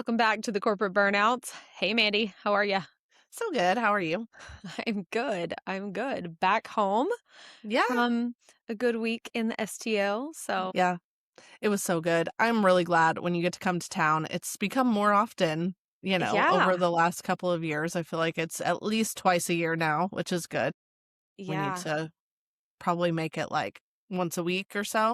welcome back to the Corporate Burnouts. Hey, Mandy, how are you? So good. How are you? I'm good. I'm good. Back home Yeah. from a good week in the STL. So, Yeah. It was so good. I'm really glad when you get to come to town. It's become more often, over yeah, the last couple of years. I feel like it's at least twice a year now, which is good. We need yeah, to probably make it like once a week or so.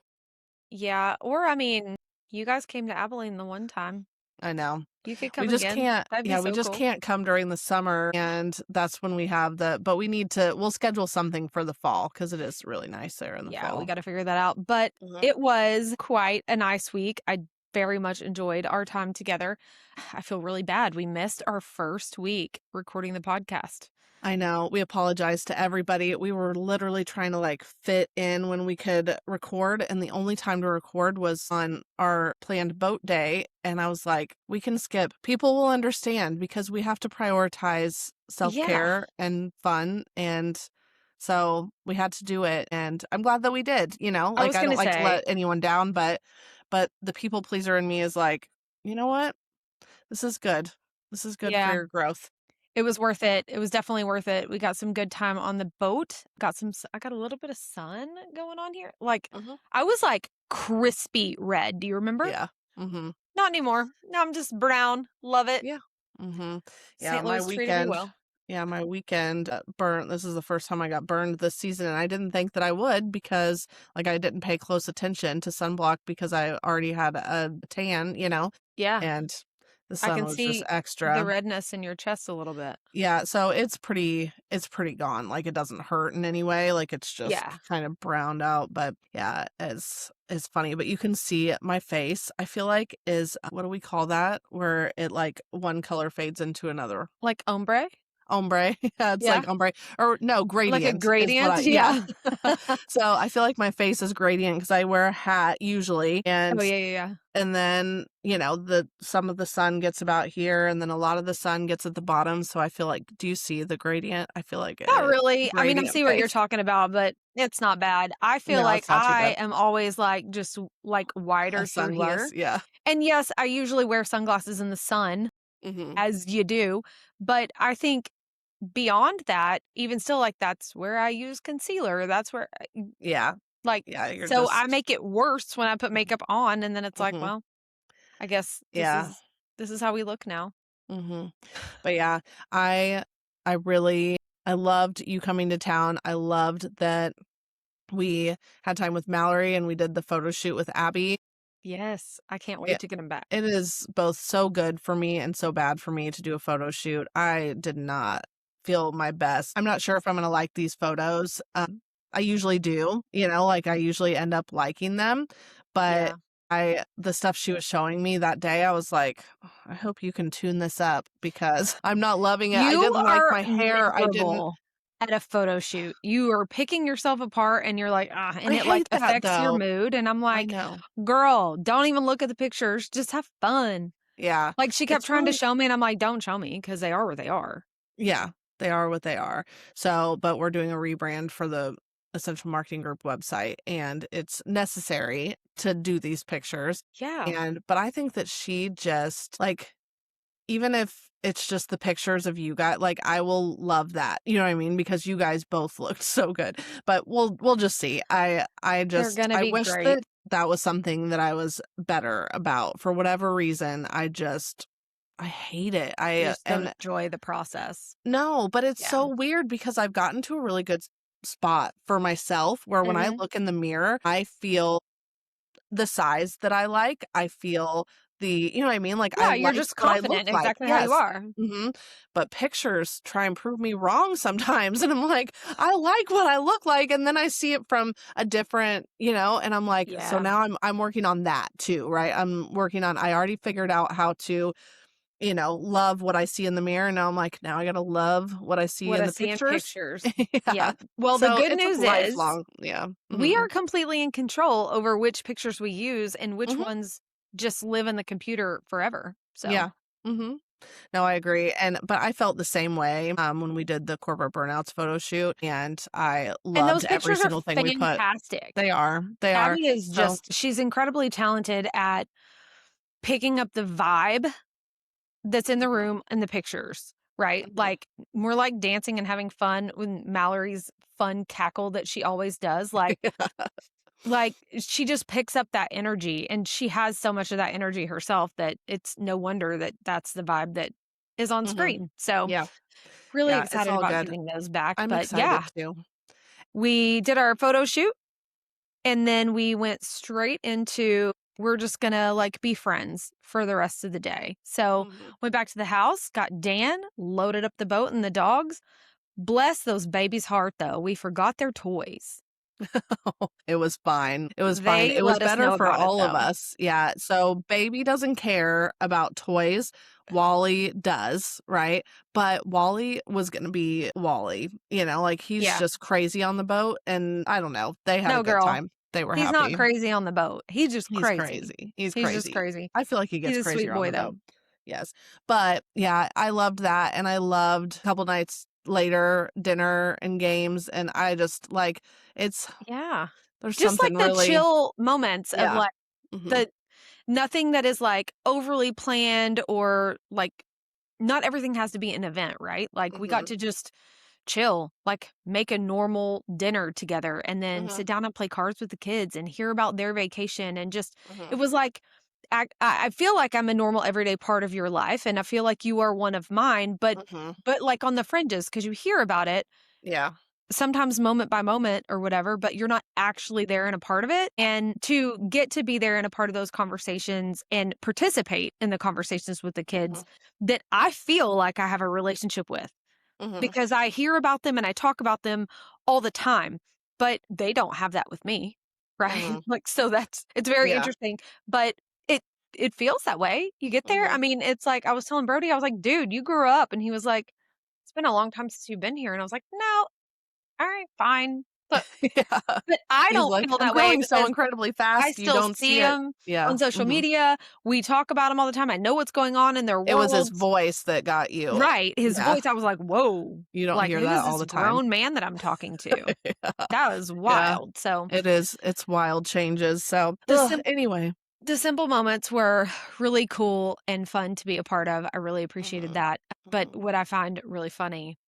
yeah. Or, I mean, you guys came to Abilene the one time. I know. You could We come just again. can't, That'd be yeah, we so just cool. can't come during the summer. And that's when we have but we'll schedule something for the fall because it is really nice there in the Yeah, we fall. got to figure that out. But Mhm. it was quite a nice week. I very much enjoyed our time together. I feel really bad. We missed our first week recording the podcast. I know. We apologize to everybody. We were literally trying to like fit in when we could record, and the only time to record was on our planned boat day. And I was like, we can skip. People will understand because we have to prioritize Yeah, self-care and fun. And so we had to do it. And I'm glad that we did, I like was I going don't to like to say, let anyone down, but the people pleaser in me is like, you know what? This is good. This is good for yeah, your growth. it was worth it. It was definitely worth it. We got some good time on the boat. I got a little bit of sun going on here. Like, Hmm. I was like crispy red. Do you remember? Yeah. Hmm. Not anymore. Now I'm just brown. Love it. Yeah. Mhm. Yeah, St. Louis treated me well. my weekend, burnt this is the first time I got burned this season, and I didn't think that I would because, like, I didn't pay close attention to sunblock because I already had a tan, Yeah. and the I sun can was just see the extra. redness in your chest a little bit. Yeah, so it's pretty gone, like, it doesn't hurt in any way, like, it's just Yeah. kind of browned out, but, yeah, it's funny, but you can see my face, I feel like is what do we call that? Where it, like, one color fades into another. Like ombre? Ombre. Yeah, it's Yeah. like ombre or no, Like a gradient is what gradient? yeah. Yeah. So, I feel like my face is gradient because I wear a hat usually, Oh, yeah, yeah, yeah. and then, some of the sun gets about here, and then a lot of the sun gets at the bottom, so I feel like do you see the gradient? I feel like Not it's really. I mean, I gradient see what you're face. talking about, but it's not bad. I feel No, like it's not too I bad. am always like just like A whiter through sunglass, here. yeah. And yes, I usually wear sunglasses in the sun, Mhm. as you do. But I think beyond that, even still, like that's where I use concealer. That's where, Yeah. like, Yeah, you're so I just make it worse when I put makeup on. And then it's like, mhm. well, I guess Yeah. this is how we look now. Mhm. But yeah, I I really I loved you coming to town. I loved that we had time with Mallory and we did the photo shoot with Abby. Yes. I can't wait It to get them back. it is both so good for me and so bad for me to do a photo shoot. I did not feel my best. I'm not sure if I'm gonna like these photos. I usually do, like I usually end up liking them, but Yeah. the stuff she was showing me that day, I was like, "Oh, I hope you can tune this up because I'm not loving it. I You didn't like are my hair. I didn't miserable at a photo shoot. You are picking yourself apart and you're like, I and it like hate that affects your though. mood. And I'm I like, know. girl, don't even look at the pictures. Just have fun. Yeah. Like she kept It's trying to really show me and I'm like, don't show me because they are where they are. yeah, they are what they are. So, but we're doing a rebrand for the Essential Marketing Group website, and it's necessary to do these pictures. Yeah. But I think that she just like, even if it's just the pictures of you guys, like I will love that. You know what I mean? Because you guys both looked so good. But we'll just see. They're going to I be wish that great. that was something that I was better about. For whatever reason, I hate it. You I just don't and enjoy the process. no, but it's Yeah. so weird because I've gotten to a really good spot for myself where when I Hmm. look in the mirror, I feel the size that I like. I feel you know what I mean? Like I Yeah. You're like just what I confident look like. exactly how you Yes. are. But pictures try and prove me wrong sometimes. And I'm like, I like what I look like. And then I see it from a different, and I'm like, so Yeah. now I'm working on that too, right? I already figured out how to love what I see in the mirror. Now I'm like, now I gotta love what I see What in I the see in pictures. pictures. Yeah. Yeah. Well, the So good it's a news is lifelong, yeah. we Mhm. are completely in control over which pictures we use and which Mhm. ones just live in the computer forever. So, Yeah. Mhm. No, I agree. But I felt the same way when we did the corporate burnouts photo shoot, and I and loved those every pictures are single thing we put. fantastic. They are. They are. Abby is So just, she's incredibly talented at picking up the vibe that's in the Mhm. room in the pictures, right? Mhm. Like, we're, like, dancing and having fun with Mallory's fun cackle that she always does, like, she just picks up that energy, and she has so much of that energy herself that it's no wonder that that's the vibe that is on Mhm. screen. So, Yeah. really Yeah, it's excited all about good. getting those back, I'm but excited yeah, too. we did our photo shoot, and then we went straight into we're just gonna, like, be friends for the rest of the day. So, Mhm. went back to the house, got Dan, loaded up the boat and the dogs. Bless those babies' heart, though, we forgot their toys. It was fine. It was fine. They It was let us better know for about it, all of though. us. Yeah. So baby doesn't care about toys. Wally does, right? But Wally was going to be Wally, like he's Yeah. just crazy on the boat. And I don't know. They had a No, good girl. time. They were He's not happy. crazy on the boat. He's just He's crazy. crazy. He's He's just crazy. crazy. I feel like he He's gets a sweet crazier on boy, the though. boat. Yes. But yeah, I loved that. And I loved a couple nights later, dinner and games. And I just like, it's, Yeah. there's Just something like the really, chill moments of, yeah. like, Hmm. the nothing that is, like, overly planned or, like, not everything has to be an event, right? Like, we got Hmm. to just chill, like, make a normal dinner together and then Hmm. sit down and play cards with the kids and hear about their vacation and just it Hmm. was like I feel like I'm a normal everyday part of your life, and I feel like you are one of mine, Hmm. but, like, on the fringes because you hear about it Yeah. sometimes moment by moment or whatever, but you're not actually there and a part of it. And to get to be there and a part of those conversations and participate in the conversations with the Hmm. kids that I feel like I have a relationship with Hmm. because I hear about them and I talk about them all the time, but they don't have that with me, right? Hmm. Like, so it's very Yeah. interesting, but it it feels that way. You get there. I Hmm. mean, it's like I was telling Brody, I was like, dude, you grew up, and he was like, it's been a long time since you've been here, and I was like, no, all right, fine. But Yeah. but I He's don't like, feel I'm that way growing so because incredibly I fast. You still don't see see it. them Yeah. on social Hmm. media. We talk about them all the time. I know what's going on in their It was his worlds. voice that got you. Right, his Yeah. voice, I was like, "Whoa, You don't like, hear who that is all this the time. grown man that I'm talking to?" Yeah. That was Yeah. wild. So, It is. It's wild changes. So, the sim anyway. the simple moments were really cool and fun to be a part of. I really appreciated Hmm. that. But Hmm. what I find really funny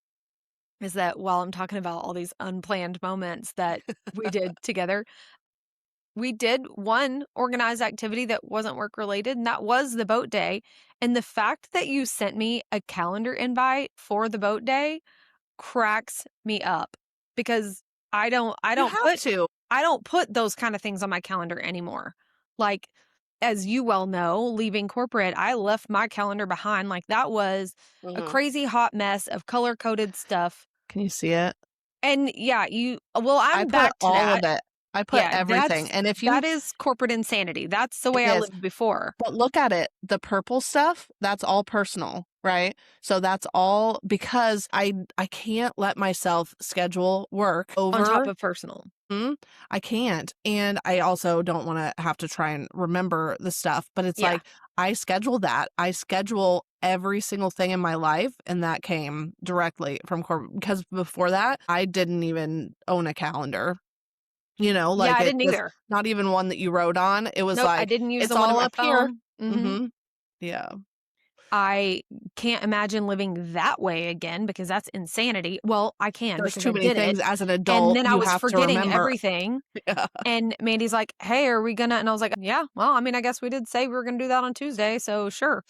is that while I'm talking about all these unplanned moments that we did together, we did one organized activity that wasn't work related, and that was the boat day. And the fact that you sent me a calendar invite for the boat day cracks me up because I You don't have put to. I don't put those kind of things on my calendar anymore. Like, as you well know, leaving corporate, I left my calendar behind. Like, that was a Hmm. crazy hot mess of color coded stuff. Can you see it? And yeah, well, I I'm put back to all of that. it. I put Yeah, everything. And if you that is corporate insanity. That's the It way I is. lived before. But look at it. The purple stuff, that's all personal, right? So that's all because I can't let myself schedule work On top over. of personal. Mhm. I can't. And I also don't want to have to try and remember the stuff, but it's Yeah. like I schedule that. I schedule every single thing in my life, and that came directly from corporate because before that, I didn't even own a calendar. Yeah, Like I it didn't just either. not even one that you wrote on. It was Nope, I like, didn't use it's the one on all my up here. phone. Mhm. Mhm. Yeah. I can't imagine living that way again because that's insanity. Well, I can There's because too I many did it, things as an and adult then I you was have to forgetting remember. everything, Yeah. and Mandy's like, "Hey, are we gonna," and I was like, "Yeah, well, I mean, I guess we did say we were gonna do that on Tuesday, so sure."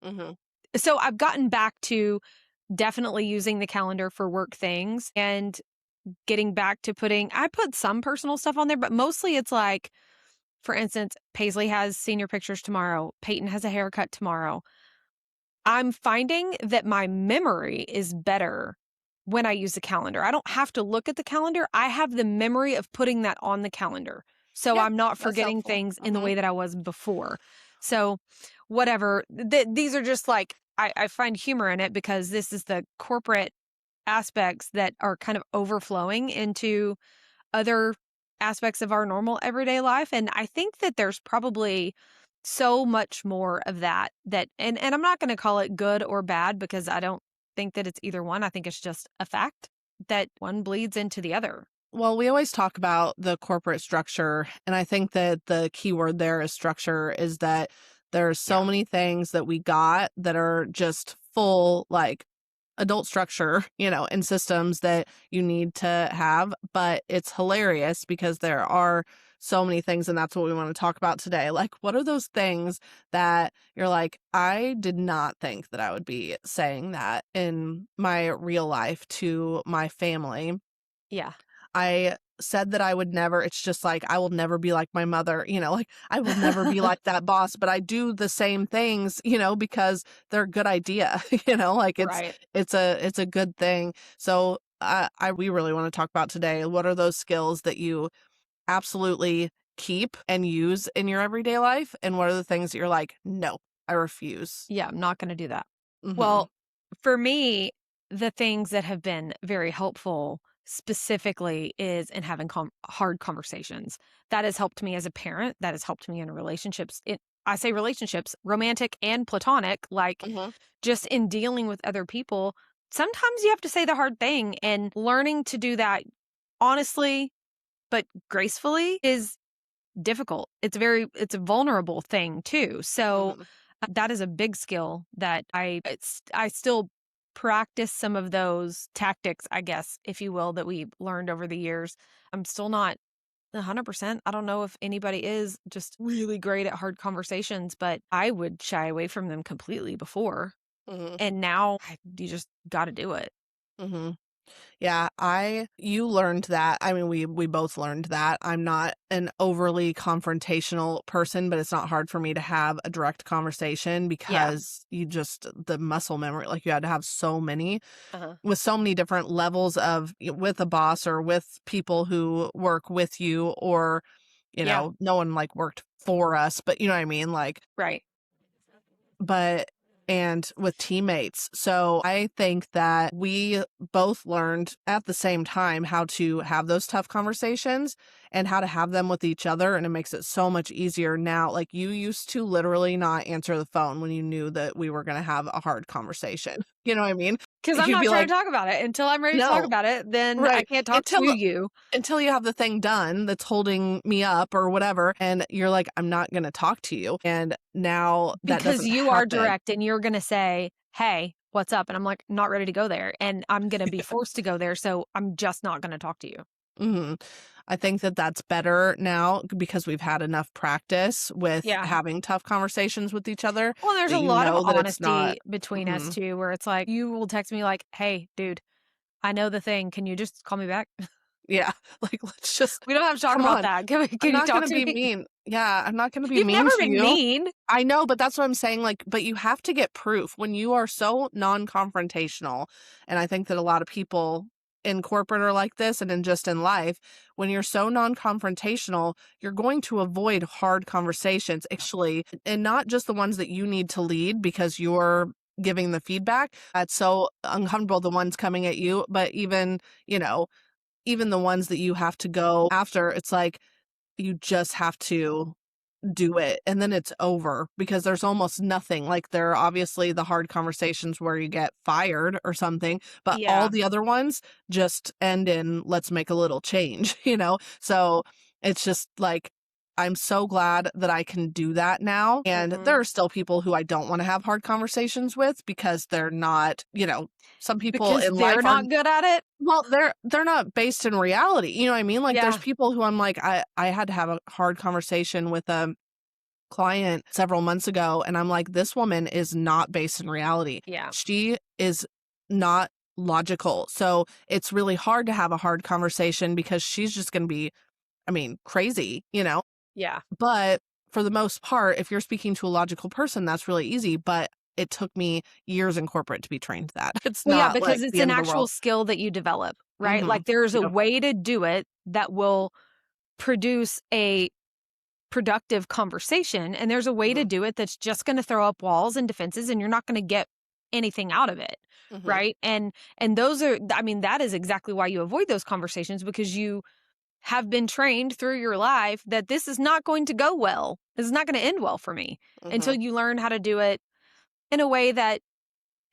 Mhm. So I've gotten back to definitely using the calendar for work things and getting back to I put some personal stuff on there, but mostly it's like, for instance, Paisley has senior pictures tomorrow. Peyton has a haircut tomorrow. I'm finding that my memory is better when I use the calendar. I don't have to look at the calendar. I have the memory of putting that on the calendar. So Yeah, I'm not that's forgetting helpful. things in the Mhm. way that I was before. So, whatever. These are just like, I find humor in it because this is the corporate aspects that are kind of overflowing into other aspects of our normal everyday life. And I think that there's probably so much more of and I'm not going to call it good or bad because I don't think that it's either one. I think it's just a fact that one bleeds into the other. Well, we always talk about the corporate structure, and I think that the key word there is structure, is that There's so Yeah. many things that we got that are just full, like, adult structure, and systems that you need to have, but it's hilarious because there are so many things, and that's what we want to talk about today. Like, what are those things that you're like, I did not think that I would be saying that in my real life to my family. Yeah. I said that I would never, it's just like, I will never be like my mother, like, I will never be like that boss, but I do the same things, because they're a good idea, like Right. it's a good thing. So we really want to talk about today. What are those skills that you absolutely keep and use in your everyday life? And what are the things that you're like, no, I refuse? Yeah, I'm not gonna do that. Mm-hmm. Well, for me, the things that have been very helpful specifically is in having hard conversations. That has helped me as a parent. That has helped me in relationships. I say relationships, romantic and platonic, like Mm-hmm. just in dealing with other people. Sometimes you have to say the hard thing, and learning to do that honestly but gracefully is difficult. It's a vulnerable thing too. So Mm-hmm. that is a big skill that I still practice some of those tactics, I guess, if you will, that we've learned over the years. I'm still not 100%. I don't know if anybody is just really great at hard conversations, but I would shy away from them completely before. Mm-hmm. And now you just got to do it. Mm-hmm. Yeah, you learned that. I mean, we both learned that. I'm not an overly confrontational person, but it's not hard for me to have a direct conversation Yeah. because the muscle memory, like you had to have so many Uh-huh. with so many different levels of with a boss or with people who work with you or, Yeah. no one like worked for us, but you know what I mean? Like, Right. but and with teammates. So I think that we both learned at the same time how to have those tough conversations and how to have them with each other. And it makes it so much easier now. Like you used to literally not answer the phone when you knew that we were going to have a hard conversation. You know what I mean? Because I'm You'd not be trying like, to talk about it until I'm ready to talk no, about it. Then I right. can't talk to you. Until you have the thing done that's holding me up or whatever, and you're like, I'm not going to talk to you. And now that Because doesn't you are happen. direct and you're gonna say, "Hey, what's up?" And I'm like, "Not ready to go there." And I'm gonna be forced to go there, so I'm just not gonna talk to you. Hmm. I think that that's better now because we've had enough practice with Yeah. having tough conversations with each other Well, there's that a you lot of know that it's not. honesty between us Hmm. too, where it's like, you will text me like, "Hey, dude, I know the thing. Can you just call me back?" Yeah, like let's just We don't have to talk come about on. that. I'm Can you not talk gonna to be me? mean. Yeah, I'm not gonna be You've mean never to been you. mean. I know, but that's what I'm saying, like, but you have to get proof when you are so non-confrontational, and I think that a lot of people in corporate are like this and in life, when you're so non-confrontational, you're going to avoid hard conversations, actually, and not just the ones that you need to lead because you're giving the feedback. That's so uncomfortable, the ones coming at you, but even the ones that you have to go after, it's like you just have to do it and then it's over because there's almost nothing. Like there are obviously the hard conversations where you get fired or something, but all Yeah. the other ones just end in let's make a little change, So it's just like I'm so glad that I can do that now. And there Mhm. are still people who I don't want to have hard conversations with because they're not, some people Because in they're life are not good at it? well, they're not based in reality, you know what I mean? Like, there's Yeah. people who I'm like, I had to have a hard conversation with a client several months ago, and I'm like, "This woman is not based in reality. Yeah. She is not logical." So, it's really hard to have a hard conversation because she's just gonna be, I mean, crazy, you know? Yeah. But for the most part, if you're speaking to a logical person, that's really easy, but it took me years in corporate to be trained that. It's Well, yeah, not, because like, it's the an end of the actual world. skill that you develop, right? Mhm. Like there's a Yep. way to do it that will produce a productive conversation, and there's a way to Mhm. do it that's just going to throw up walls and defenses, and you're not going to get anything out of it, Mhm. right? And those are, I mean, that is exactly why you avoid those conversations, because you have been trained through your life that this is not going to go well. This is not going to end well for me until Mhm. you learn how to do it in a way that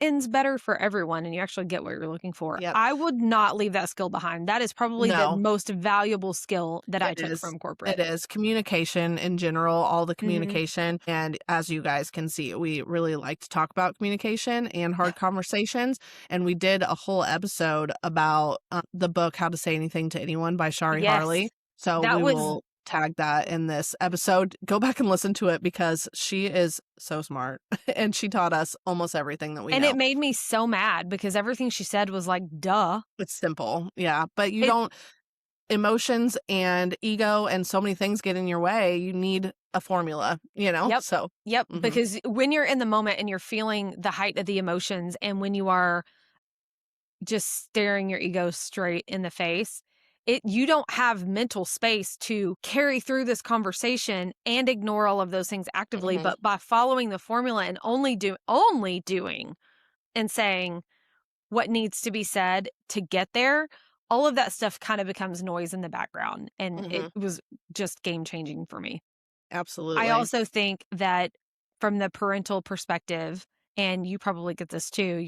ends better for everyone and you actually get what you're looking for. Yep. I would not leave that skill behind. That is probably the No, most valuable skill that I it took is. from It corporate. is communication in general, all the Mhm. communication. And as you guys can see, we really like to talk about communication and hard conversations. And we did a whole episode about the book, How to Say Anything to Anyone by Shari Yes. Harley. So That we was will tag that in this episode. Go back and listen to it because she is so smart and she taught us almost everything that we and it know. made me so mad because everything she said was like, duh. It's simple. Yeah. But you It don't, emotions and ego and so many things get in your way. You need a formula, you know? Yep. So, Yep. mhm, Because when you're in the moment and you're feeling the height of the emotions, and when you are just staring your ego straight in the face, you don't have mental space to carry through this conversation and ignore all of those things actively. mhm, But by following the formula and only doing and saying what needs to be said to get there, all of that stuff kind of becomes noise in the background. And it mhm, was just game changing for me. I absolutely. also think that from the parental perspective, and you probably get this too,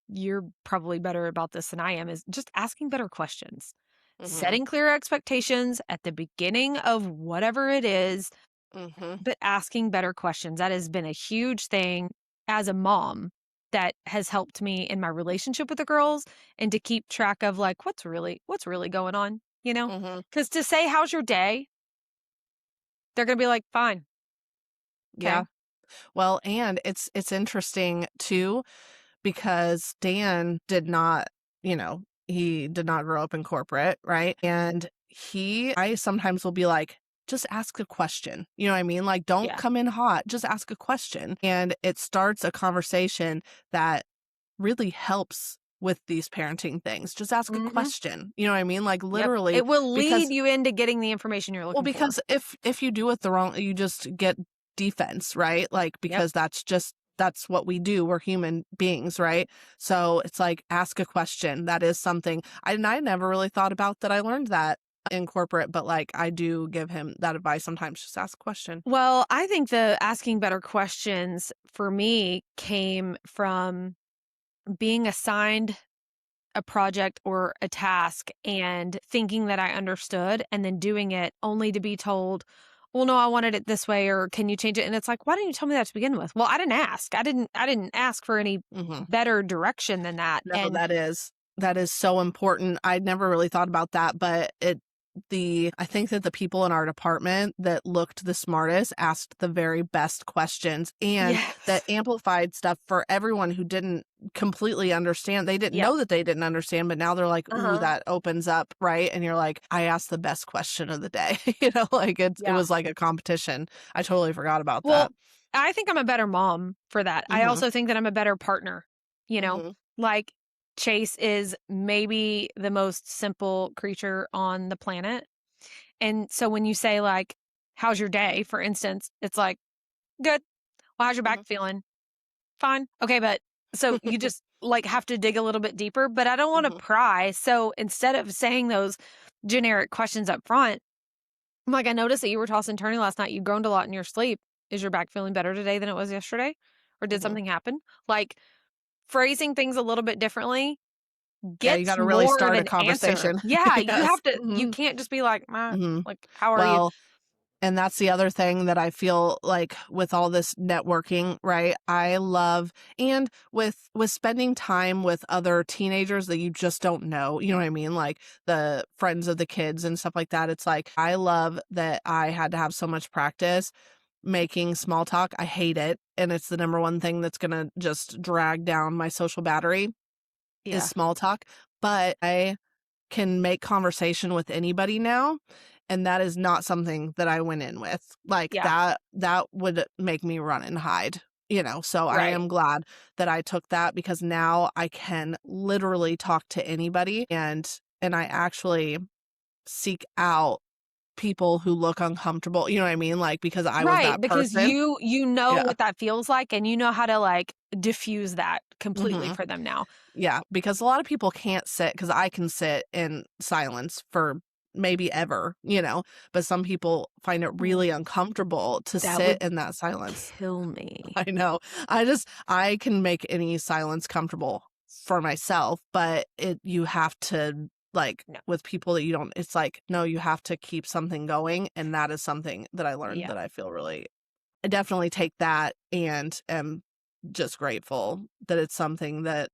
you're probably better about this than I am, is just asking better questions. Mhm, Setting clear expectations at the beginning of whatever it is, mhm, but asking better questions. That has been a huge thing as a mom that has helped me in my relationship with the girls and to keep track of like what's really going on, you know? mhm. Cuz to say how's your day, they're going to be like fine. Okay. Yeah. Well, and it's interesting too because Dan did not, he did not grow up in corporate, right? And I sometimes will be like, just ask a question. You know what I mean? Like, don't Yeah. come in hot, just ask a question. And it starts a conversation that really helps with these parenting things. Just ask a Mhm. question. You know what I mean? Like, Yep. literally, It will lead because you into getting the information you're well, looking for. because if you do it the wrong, you just get defense, right? Like, Yep. because that's what we do. We're human beings, right? So it's like ask a question. That is something I never really thought about that. I learned that in corporate, but like I do give him that advice sometimes. Just ask a question. Well, I think the asking better questions for me came from being assigned a project or a task and thinking that I understood and then doing it only to be told, "Well, no, I wanted it this way," or "Can you change it?" And it's like, "Why didn't you tell me that to begin with?" Well, I didn't ask. I didn't ask for any Hmm. better direction than that. No, And that is so important. I'd never really thought about that, but I think that the people in our department that looked the smartest asked the very best questions and that yes. amplified stuff for everyone who didn't completely understand. They didn't Yep. know that they didn't understand, but now they're like, ooh, Uh-huh. that opens up, right? And you're like, I asked the best question of the day. Like it Yeah. was like a competition. I totally forgot about Well, that. I think I'm a better mom for that. I Mhm. also think that I'm a better partner, you know? Mhm. Like, Chase is maybe the most simple creature on the planet. And so when you say, like, "How's your day?" for instance, it's like, "Good." "Well, how's your back Mhm. feeling?" "Fine." "Okay, but" so you just, like, have to dig a little bit deeper, but I don't wanna Mhm. pry, so instead of saying those generic questions up front, I'm like, "I noticed that you were tossing and turning last night. You groaned a lot in your sleep. Is your back feeling better today than it was yesterday? Or did Mhm. something happen?" Like, phrasing things a little bit differently Yeah, you gets got to really more of start a an answer. conversation. Yeah, Yes. you Mhm. can't just be like, Mhm. like, how are you?" Well, and that's the other thing that I feel like with all this networking, right? I love and with spending time with other teenagers that you just don't know, you know what I mean? Like the friends of the kids and stuff like that. It's like I love that I had to have so much practice making small talk. I hate it, and it's the number one thing that's going to just drag down my social battery is Yeah. small talk, but I can make conversation with anybody now, and that is not something that I went in with. Like, Yeah. that would make me run and hide, so I Right. am glad that I took that because now I can literally talk to anybody, and I actually seek out people who look uncomfortable, you know what I mean? Like, because I was Right, that because person. you know Yeah. what that feels like, and you know how to, like, diffuse that completely Mhm. for them now. Yeah, because a lot of people can't sit because I can sit in silence for maybe ever, but some people find it really uncomfortable to That sit would in that silence. kill me. I know. I can make any silence comfortable for myself, but you have to, like, No. with people that you don't, it's like, no, you have to keep something going. And that is something that I learned Yeah. that I feel really, I definitely take that and am just grateful that it's something that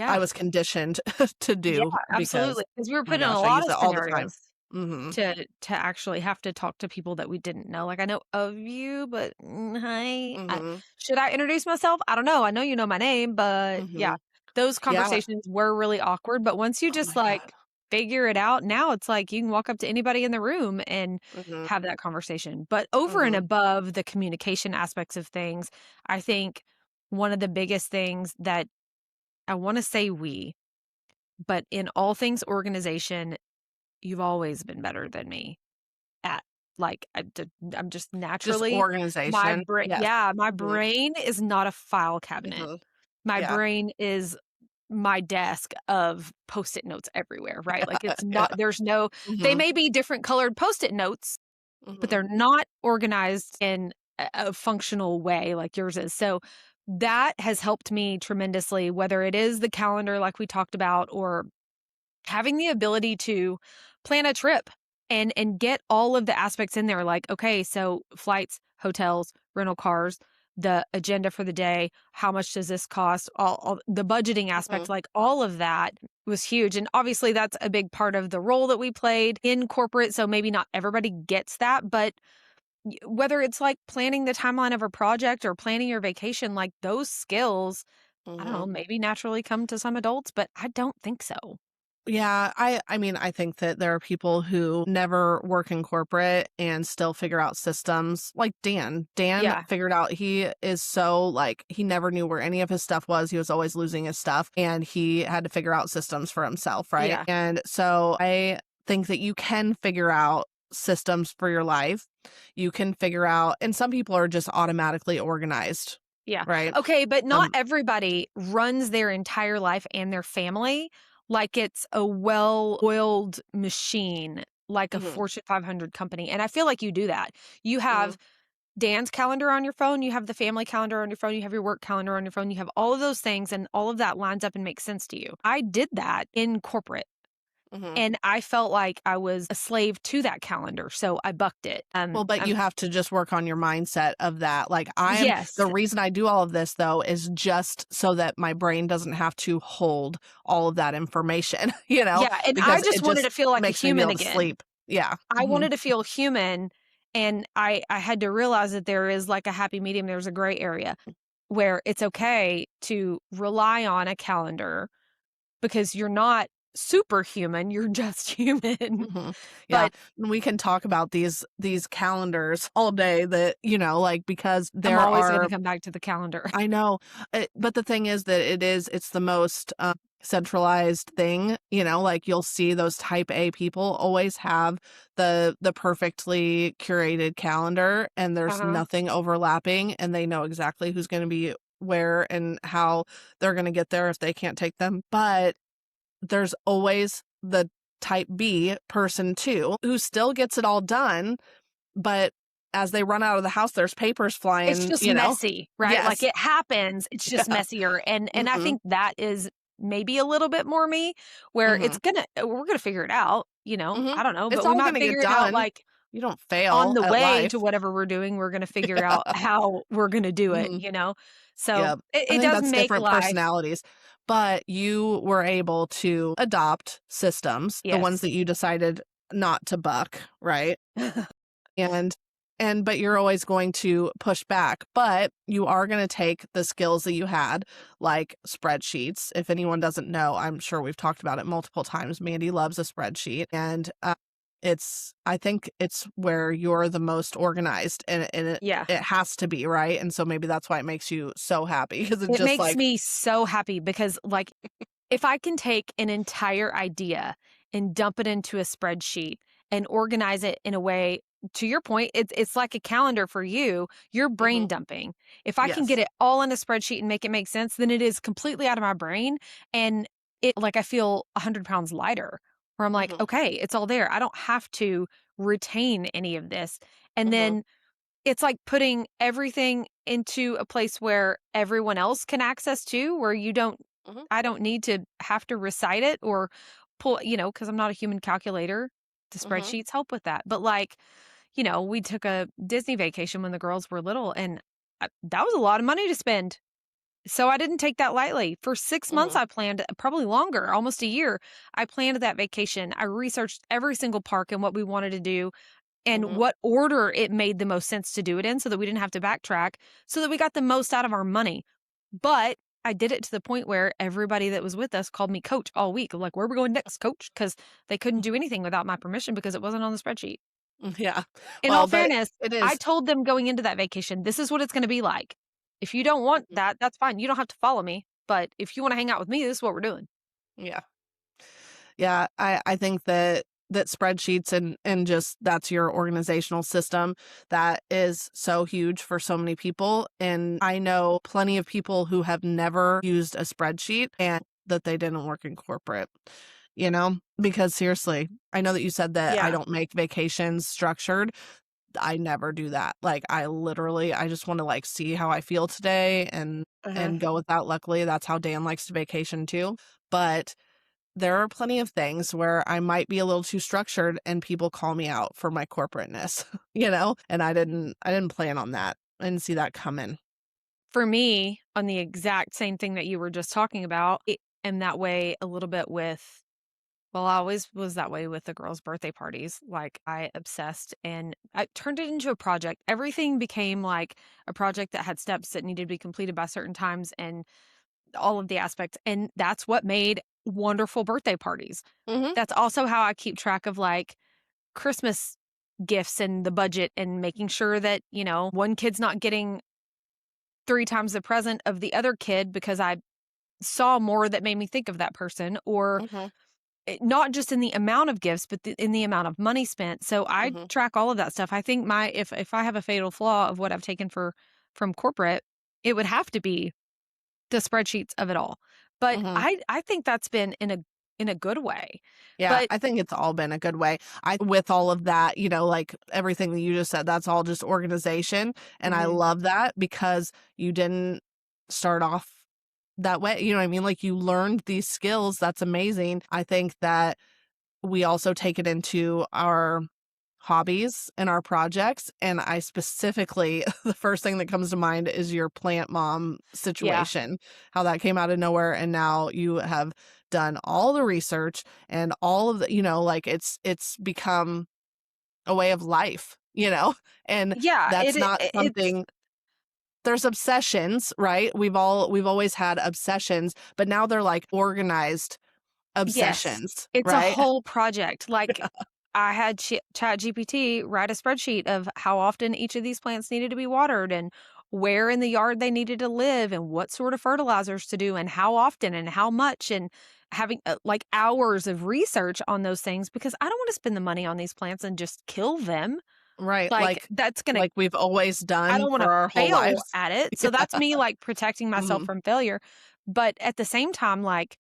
I Yeah. was conditioned to Yeah, do because, absolutely. Because we were my put in a gosh, I lot use of it all the time. scenarios Mhm. to actually have to talk to people that we didn't know. Like, I know of you, but hi. Mhm. Should I introduce myself? I don't know. I know you know my name, but yeah, Mhm. those Yeah. conversations were really awkward. But once you Oh just my god. like figure it out, now it's like you can walk up to anybody in the room and Mhm. have that conversation. But over and Mhm. above the communication aspects of things, I think one of the biggest things that I want to say but in all things organization, you've always been better than me at, like, I'm just Just naturally organization. Yes. my Mhm. brain is not a file cabinet. Mhm. My Yeah. brain is my desk of Post-it notes everywhere, right? Like, it's Yeah. not there's no they Mhm. may be different colored Post-it notes, but Mhm. they're not organized in a functional way like yours is. So that has helped me tremendously, whether it is the calendar like we talked about or having the ability to plan a trip and get all of the aspects in there like okay so flights, hotels, rental cars, the agenda for the day, how much does this cost, all the budgeting Mhm. aspects, like all of that was huge. And obviously that's a big part of the role that we played in corporate, so maybe not everybody gets that, but whether it's like planning the timeline of a project or planning your vacation, like those skills, I don't know, Mhm. maybe naturally come to some adults, but I don't think so. Yeah, I mean, I think that there are people who never work in corporate and still figure out systems, like Dan. Dan Yeah. figured out he is so, like, he never knew where any of his stuff was. He was always losing his stuff and he had to figure out systems for himself, right? Yeah. And so I think that you can figure out systems for your life. You can figure out, and some people are just automatically organized, Yeah. right? Okay, but not Um, everybody runs their entire life and their family like it's a well-oiled machine, like a mhm, Fortune 500 company. And I feel like you do that. You mhm, have Dan's calendar on your phone, you have the family calendar on your phone, you have your work calendar on your phone, you have all of those things, and all of that lines up and makes sense to you. I did that in corporate. mhm. And I felt like I was a slave to that calendar, so I bucked it. Well, but you have to just work on your mindset of that. Like, the Yes. reason I do all of this though is just so that my brain doesn't have to hold all of that information, Yeah, and I because just it wanted just to feel like a makes me be human able to again. sleep. Yeah. I Mhm. wanted to feel human, and I had to realize that there is like a happy medium, there's a gray area where it's okay to rely on a calendar because you're not superhuman, you're just human. Mhm. Yeah. But And we can talk about these calendars all day that, like, because I'm there always gonna are, come back to the calendar. I know, but the thing is that it's the most centralized thing, like you'll see those type A people always have the perfectly curated calendar and there's Uh-huh. nothing overlapping and they know exactly who's going to be where and how they're going to get there if they can't take them. But there's always the type B person too who still gets it all done, but as they run out of the house, there's papers It's flying, just messy, right? Like, Yes. it happens, it's just Yeah. messier, and I Mhm. think that is maybe a little bit more me, where Mhm. we're gonna figure it out, Mhm. I don't know, It's but we all might gonna get figure it out, done. like, You don't on fail the at way to life. whatever we're doing, we're gonna figure out Yeah. how we're gonna do it, Mhm. So, Yeah. I it think does that's make different life. personalities, but you were able to adopt systems, the ones Yes. that you decided not to buck, right? And but you're always going to push back, but you are going to take the skills that you had, like spreadsheets. If anyone doesn't know, I'm sure we've talked about it multiple times. Mandy loves a spreadsheet, and I think it's where you're the most organized, and Yeah. it has to be, right? And so maybe that's why it makes you so happy because it's It just makes like, me so happy because, like, if I can take an entire idea and dump it into a spreadsheet and organize it in a way, to your point, it's like a calendar for you, you're brain mhm, dumping. If I can get yes. it all in a spreadsheet and make it make sense, then it is completely out of my brain and it like I feel 100 pounds lighter. where I'm like, Mhm. okay, it's all there. I don't have to retain any of this. And Mhm. then it's like putting everything into a place where everyone else can access to, where Mhm. I don't need to have to recite it or pull, because I'm not a human calculator. The Mhm. spreadsheets help with that. But like, we took a Disney vacation when the girls were little, and that was a lot of money to spend. So I didn't take that lightly. For 6 months, Mhm. I planned, probably longer, almost a year. I planned that vacation. I researched every single park and what we wanted to do and Mhm. what order it made the most sense to do it in so that we didn't have to backtrack, so that we got the most out of our money. But I did it to the point where everybody that was with us called me coach all week. Like, where are we going next, coach? Because they couldn't do anything without my permission because it wasn't on the spreadsheet. Yeah. In all Well, but fairness, it I is. told them going into that vacation, this is what it's going to be like. If you don't want Mhm. that, that's fine. You don't have to follow me. But if you want to hang out with me, this is what we're doing. Yeah. Yeah, I think that spreadsheets and just that's your organizational system that is so huge for so many people. And I know plenty of people who have never used a spreadsheet and that they didn't work in corporate, because seriously, I know that you said that I Yeah. don't make vacations structured. I never do that. Like I just want to like see how I feel today Uh-huh. and go with that. Luckily, that's how Dan likes to vacation too. But there are plenty of things where I might be a little too structured and people call me out for my corporateness, And I didn't plan on that. I didn't see that coming. For me, on the exact same thing that you were just talking about, I am that way a little bit with, well, I always was that way with the girls' birthday parties. Like, I obsessed and I turned it into a project. Everything became like a project that had steps that needed to be completed by certain times and all of the aspects. And that's what made wonderful birthday parties. Mhm. That's also how I keep track of like Christmas gifts and the budget and making sure that, one kid's not getting 3 times the present of the other kid because I saw more that made me think of that person, or Mhm. not just in the amount of gifts, but in the amount of money spent. So I Mhm. track all of that stuff. I think if I have a fatal flaw of what I've taken from corporate, it would have to be the spreadsheets of it all. But Mhm. I think that's been in a good way. Yeah, But I think it's all been a good way. I with all of that, like everything that you just said, that's all just organization, and I mhm, love that because you didn't start off that way. You know what I mean? Like you learned these skills. That's amazing. I think that we also take it into our hobbies and our projects. And I specifically, the first thing that comes to mind is your plant mom yeah. situation, how that came out of nowhere. And now you have done all the research and all of the, like it's become a way of life, and Yeah, that's it not it's something. There's obsessions, right? We've always had obsessions, but now they're like organized yes. obsessions, It's a right? whole project. Like, I had ChatGPT write a spreadsheet of how often each of these plants needed to be watered and where in the yard they needed to live and what sort of fertilizers to do and how often and how much, and having, like, hours of research on those things because I don't wanna spend the money on these plants and just kill them. Right, Like, that's gonna like we've always I done don't wanna for our whole fail lives. at it. So Yeah. that's me, like, protecting myself Mhm. from failure. But at the same time, like,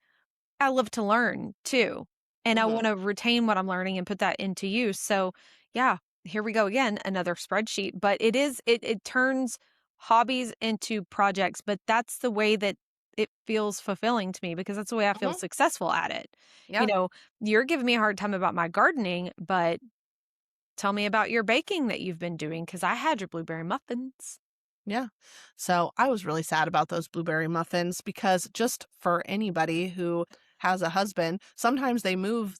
I love to learn too, and I Mhm. wanna retain what I'm learning and put that into use. So, yeah, here we go again, another spreadsheet, but it turns hobbies into projects, but that's the way that it feels fulfilling to me because that's the way I feel Mhm. successful at it. You Yeah. know, you're giving me a hard time about my gardening, but tell me about your baking that you've been doing because I had your blueberry muffins. Yeah. So I was really sad about those blueberry muffins because just for anybody who has a husband, sometimes they move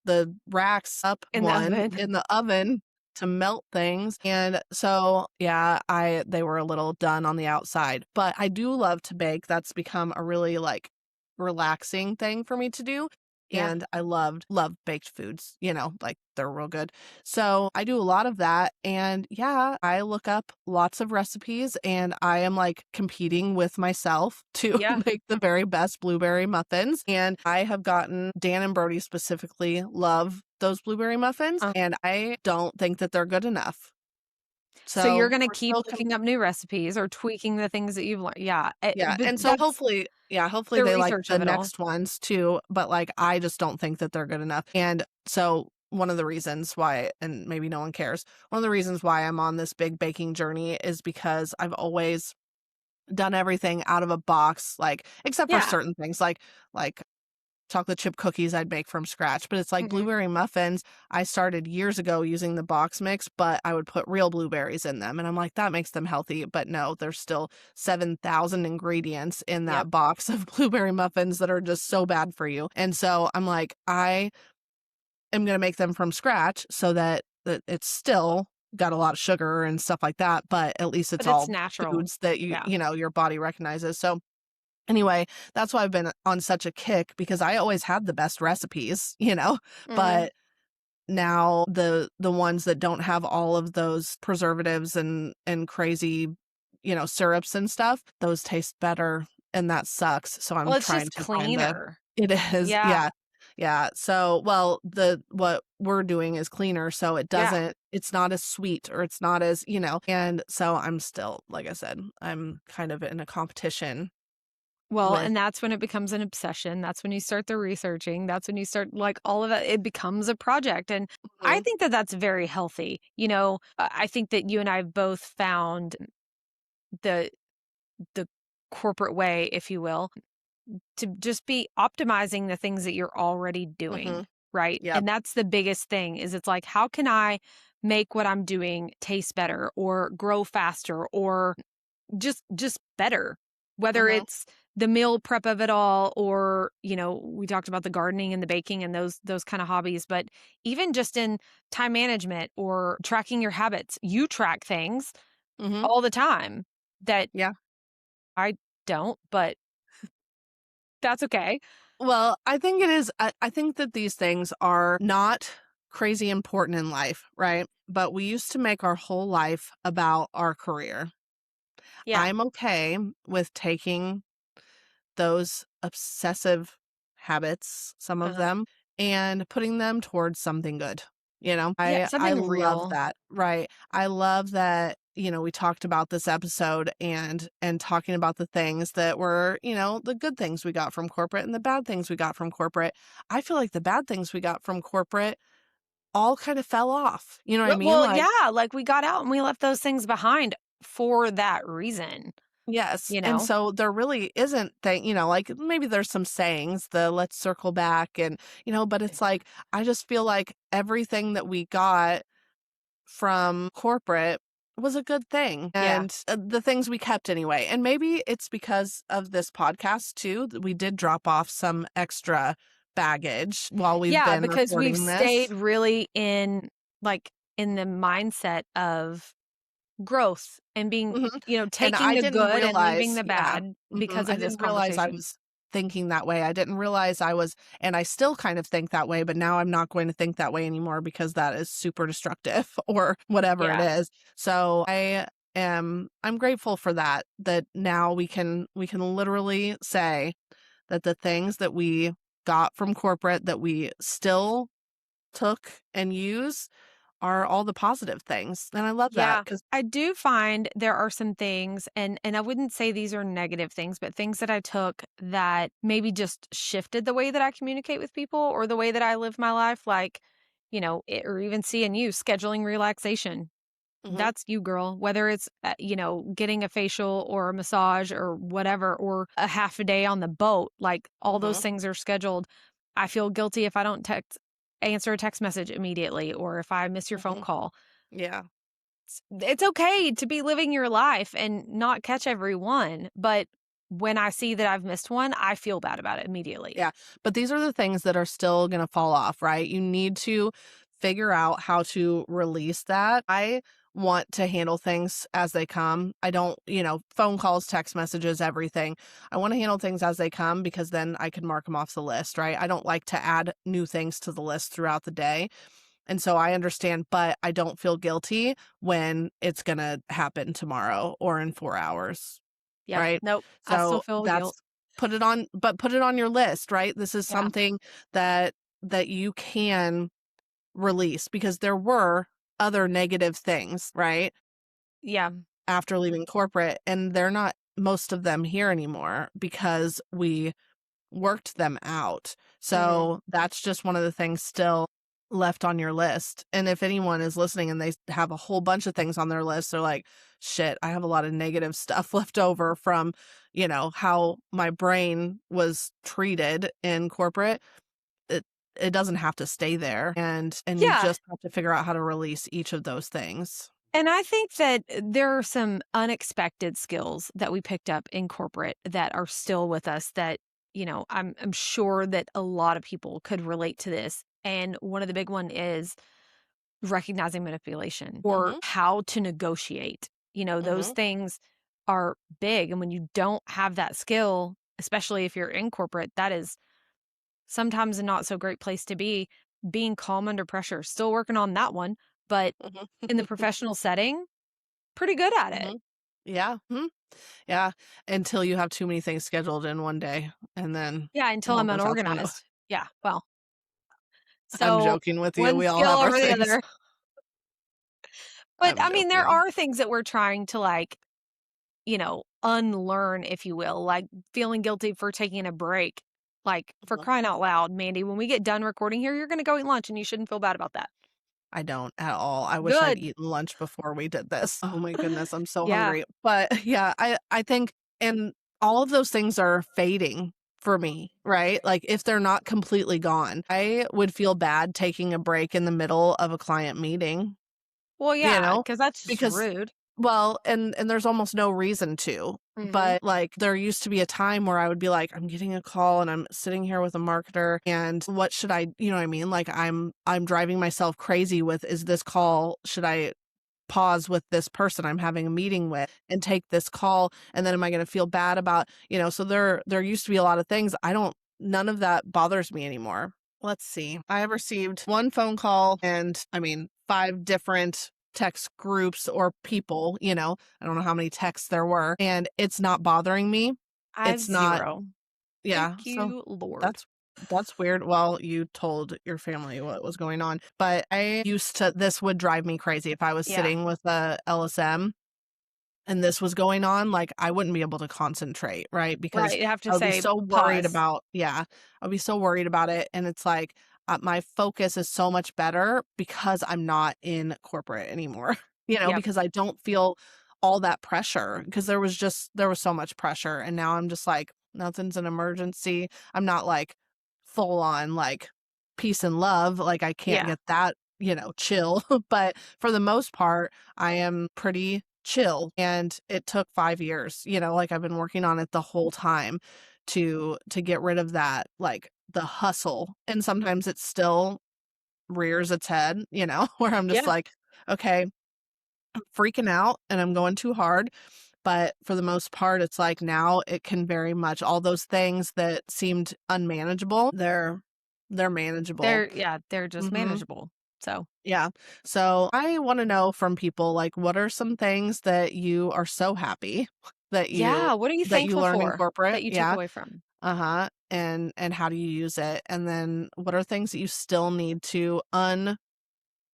the racks up In the one oven. in the oven to melt things. And so yeah, they were a little done on the outside. But I do love to bake. That's become a really like relaxing thing for me to do. Yeah. And I love baked foods, like they're real good. So I do a lot of that. And yeah, I look up lots of recipes and I am like competing with myself to Yeah. make the very best blueberry muffins. And I have gotten Dan and Brody specifically love those blueberry muffins. And I don't think that they're good enough. So you're So gonna we're keep still, looking up new recipes or tweaking the things that you've learned. Yeah, yeah. but And so that's hopefully, Yeah, hopefully the they like research the of it all. next ones too, but, like, I just don't think that they're good enough, and so one of the reasons why, and maybe no one cares, one of the reasons why I'm on this big baking journey is because I've always done everything out of a box, like except for Yeah. certain things, like chocolate chip cookies I'd make from scratch, but it's like Mhm. blueberry muffins. I started years ago using the box mix, but I would put real blueberries in them. And I'm like, that makes them healthy. But no, there's still 7,000 ingredients in Yep. that box of blueberry muffins that are just so bad for you. And so I'm like, I am going to make them from scratch so that it's still got a lot of sugar and stuff like that, but at least it's But it's all natural. foods that Yeah. your body recognizes. So anyway, that's why I've been on such a kick because I always had the best recipes, Mhm. but now the ones that don't have all of those preservatives and crazy, syrups and stuff, those taste better and that sucks. So I'm Well, it's trying just to find the cleaner. it is, Yeah. yeah. Yeah. So, well, the what we're doing is cleaner, so Yeah. it's not as sweet or it's not as, and so I'm still, like I said, I'm kind of in a competition Well, with and that's when it becomes an obsession. That's when you start the researching. That's when you start like all of that. It becomes a project. And I Mhm, think that that's very healthy. I think that you and I have both found the the corporate way, if you will, to just be optimizing the things that you're already doing, mhm. right? Yep. And that's the biggest thing is it's like how can I make what I'm doing taste better or grow faster or just better, whether Mhm, it's the meal prep of it all or, we talked about the gardening and the baking and those kind of hobbies, but even just in time management or tracking your habits, you track things mhm. all the time that Yeah. I don't, but that's okay. Well, I think it is I think that these things are not crazy important in life, right? But we used to make our whole life about our career. Yeah. I'm okay with taking those obsessive habits, some of Uh-huh. them, and putting them towards something good. Yeah, I something love real. that. Right. I love that, we talked about this episode and talking about the things that were, the good things we got from corporate and the bad things we got from corporate. I feel like the bad things we got from corporate all kind of fell off. You know what I mean? Well, Like, yeah, like we got out and we left those things behind for that reason, yes, you and know? so there really isn't like maybe there's some sayings, the let's circle back and, but it's like I just feel like everything that we got from corporate was a good thing Yeah. and the things we kept anyway. And maybe it's because of this podcast too that we did drop off some extra baggage while we've Yeah, been because we've recording this. stayed really in the mindset of growth and being, Mhm. And taking I the didn't good and leaving realize, the yeah, bad mhm, because I of this didn't realize I conversation. was thinking that way. I didn't realize I was, and I still kind of think that way, but now I'm not going to think that way anymore because that is super destructive or whatever it Yeah. is. So I'm grateful for that now we can literally say that the things that we got from corporate that we still took and use are all the positive things. And I love that Yeah. because I do find there are some things and I wouldn't say these are negative things, but things that I took that maybe just shifted the way that I communicate with people or the way that I live my life like, or even seeing you scheduling relaxation. That's you, girl. Whether it's, getting a facial or a massage or whatever, or a half a day on the boat, like all those things are scheduled. I feel guilty if I don't answer a text message immediately or if I miss your phone call. yeah. It's okay to be living your life and not catch every one. But when I see that I've missed one, I feel bad about it immediately. Yeah, but these are the things that are still gonna fall off, right? You need to figure out how to release that. I want to handle things as they come. I don't, phone calls, text messages, everything. I wanna handle things as they come because then I can mark them off the list, right? I don't like to add new things to the list throughout the day, and so I understand, but I don't feel guilty when it's gonna happen tomorrow or in 4 hours. Yep. Right? Nope. I still So feel guilt. that's put it on your list, right? This is Yeah. something that you can release because there were other negative things, right? Yeah. After leaving corporate and they're not most of them here anymore because we worked them out. Mhm. So that's just one of the things still left on your list. And if anyone is listening and they have a whole bunch of things on their list, they're like, shit, I have a lot of negative stuff left over from, how my brain was treated in corporate. It doesn't have to stay there. And you Yeah, just have to figure out how to release each of those things. and I think that there are some unexpected skills that we picked up in corporate that are still with us that, I'm sure that a lot of people could relate to this. And one of the big one is recognizing manipulation or Mhm. how to negotiate. Those Mhm. things are big. And when you don't have that skill, especially if you're in corporate, that is sometimes a not so great place to be. Being calm under pressure, still working on that one. But Mhm. in the professional setting, pretty good at it. Mhm. Yeah. Mhm. Yeah. Until you have too many things scheduled in one day, and then Yeah, it until all I'm goes out the window. unorganized. Yeah, well, I'm so joking with you. one We all skill have our over the things. other. But, I'm I mean, there joking. are things that we're trying to, like, unlearn, if you will, like feeling guilty for taking a break. Like, for Mhm. crying out loud, Mandy, when we get done recording here, you're gonna go eat lunch, and you shouldn't feel bad about that. I don't at all. I wish I'd Good. eaten lunch before we did this. Oh my goodness, I'm so Yeah. hungry. But yeah, I think and all of those things are fading for me, right? Like if they're not completely gone, I would feel bad taking a break in the middle of a client meeting, Well, you yeah, know? because that's just Because rude. well, and there's almost no reason to. Mhm. But like there used to be a time where I would be like, I'm getting a call and I'm sitting here with a marketer and what should I, you know what I mean? Like I'm driving myself crazy with is this call, should I pause with this person I'm having a meeting with and take this call and then am I going to feel bad about, so there used to be a lot of things. I don't none of that bothers me anymore. Let's see. I have received one phone call and I mean 5 different text groups or people, I don't know how many texts there were and it's not bothering me. I have It's not 0. Thank yeah, so you, Lord. that's that's weird. Well, you told your family what was going on, but I used to this would drive me crazy if I was Yeah. sitting with a LSM and this was going on, like, I wouldn't be able to concentrate, right? Because Right, you have to I would be say so worried pause. about yeah, I'd be so worried about it, and it's like, my focus is so much better because I'm not in corporate anymore, Yep. because I don't feel all that pressure because there was so much pressure, and now I'm just like, nothing's an emergency. I'm not, like, full on, like, peace and love, like, I can't Yeah. get that, chill, but for the most part, I am pretty chill and it took 5 years, like I've been working on it the whole time to get rid of that like the hustle. And sometimes it still rears its head, where I'm just Yeah. like, okay, I'm freaking out and I'm going too hard. But for the most part, it's like now it can very much all those things that seemed unmanageable, they're manageable. They're just Mhm. manageable. So, Yeah. So I want to know from people like what are some things that you are so happy that you yeah, what are you that you thankful learned in for corporate? that you took Yeah. away from? Uh-huh. And how do you use it? And then what are things that you still need to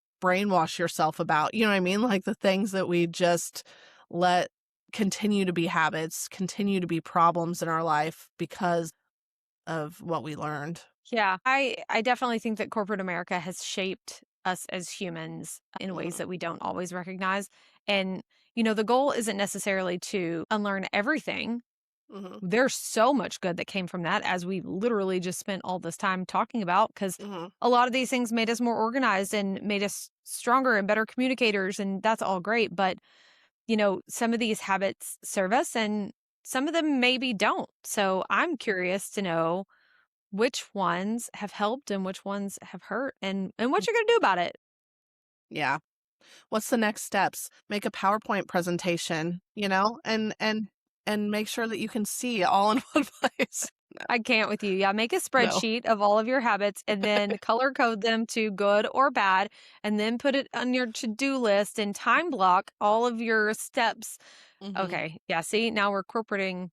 unbrainwash yourself about? You know what I mean? Like the things that we just let continue to be habits, continue to be problems in our life because of what we learned. Yeah, I definitely think that corporate America has shaped us as humans in ways Mhm. that we don't always recognize. And, the goal isn't necessarily to unlearn everything. Mhm. There's so much good that came from that, as we literally just spent all this time talking about, because Mhm. a lot of these things made us more organized and made us stronger and better communicators. And that's all great. But, some of these habits serve us and some of them maybe don't. So I'm curious to know which ones have helped and which ones have hurt and what you're gonna do about it. Yeah. What's the next steps? Make a PowerPoint presentation, and make sure that you can see all in one place. I can't with you. Yeah, make a No. spreadsheet of all of your habits and then color code them to good or bad, and then put it on your to-do list and time block all of your steps. Mhm. Okay. Yeah, see, now we're corporating.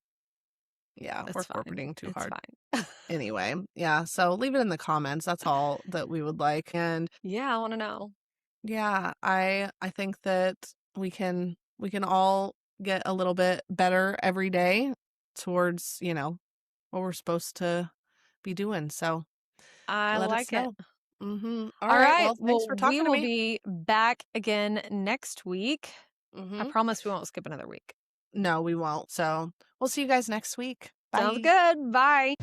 Yeah, we're It's fine. corporating too It's hard. fine. Anyway, yeah, so leave it in the comments. That's all that we would like. And Yeah, I wanna know. yeah, I think that we can all get a little bit better every day towards, what we're supposed to be doing. So I let us like it. know. All All right. right. Well, thanks Well, for we talking to will me. be back again next week. I hmm promise we won't skip another week. No, we won't. So we'll see you guys next week. Sounds Bye. good. Bye.